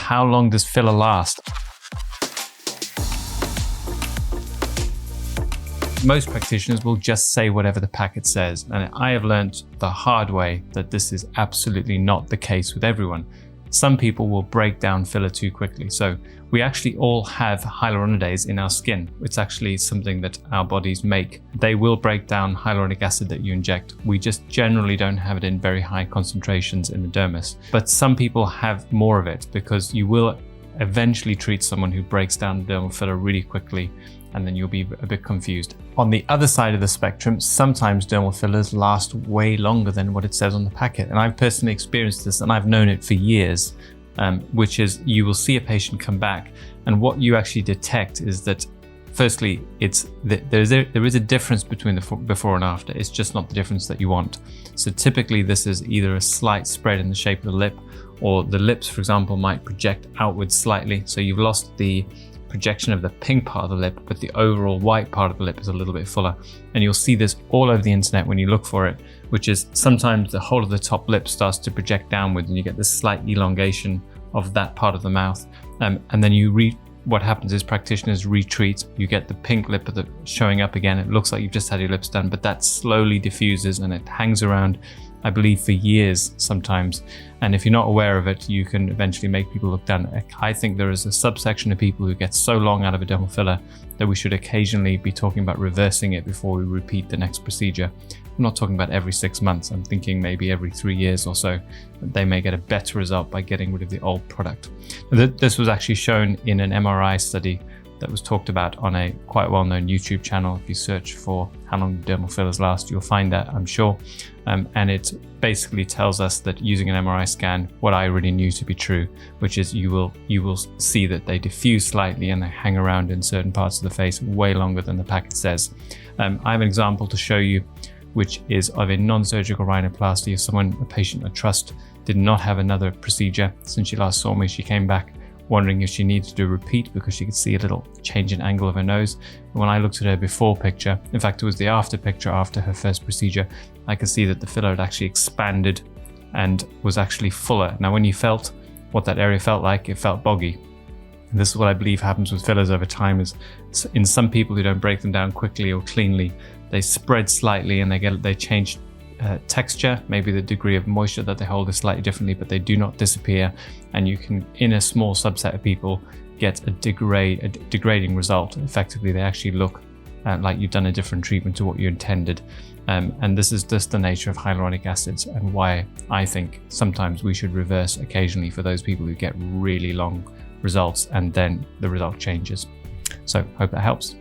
how long does filler last? Most practitioners will just say whatever the packet says, and I have learned the hard way that this is absolutely not the case with everyone. Some people will break down filler too quickly. So we actually all have hyaluronidase in our skin. It's actually something that our bodies make. They will break down hyaluronic acid that you inject. We just generally don't have it in very high concentrations in the dermis. But some people have more of it because you will eventually treat someone who breaks down dermal filler really quickly, and then you'll be a bit confused. On the other side of the spectrum, sometimes dermal fillers last way longer than what it says on the packet. And I've personally experienced this, and I've known it for years, which is you will see a patient come back, and what you actually detect is that firstly, there is a difference between the before and after. It's just not the difference that you want. So typically this is either a slight spread in the shape of the lip, or the lips, for example, might project outwards slightly. So you've lost the projection of the pink part of the lip, but the overall white part of the lip is a little bit fuller. And you'll see this all over the internet when you look for it, which is sometimes the whole of the top lip starts to project downwards and you get this slight elongation of that part of the mouth. And then what happens is practitioners retreat, you get the pink lip showing up again. It looks like you've just had your lips done, but that slowly diffuses and it hangs around, I believe, for years sometimes. And if you're not aware of it, you can eventually make people look down. I think there is a subsection of people who get so long out of a dermal filler that we should occasionally be talking about reversing it before we repeat the next procedure. I'm not talking about every 6 months. I'm thinking maybe every 3 years or so. They may get a better result by getting rid of the old product. This was actually shown in an MRI study that was talked about on a quite well-known YouTube channel. If you search for how long dermal fillers last, you'll find that, I'm sure. And it basically tells us that using an MRI scan, what I already knew to be true, which is you will see that they diffuse slightly and they hang around in certain parts of the face way longer than the packet says. I have an example to show you, which is of a non-surgical rhinoplasty of a patient I trust, did not have another procedure. Since she last saw me, she came back wondering if she needed to do a repeat because she could see a little change in angle of her nose. And when I looked at her before picture, in fact it was the after picture after her first procedure, I could see that the filler had actually expanded and was actually fuller. Now when you felt what that area felt like, it felt boggy. And this is what I believe happens with fillers over time, is in some people who don't break them down quickly or cleanly, they spread slightly and they change texture, maybe the degree of moisture that they hold is slightly differently, but they do not disappear. And you can, in a small subset of people, get a degrading result. Effectively, they actually look like you've done a different treatment to what you intended. And this is just the nature of hyaluronic acids, and why I think sometimes we should reverse occasionally for those people who get really long results and then the result changes. So hope that helps.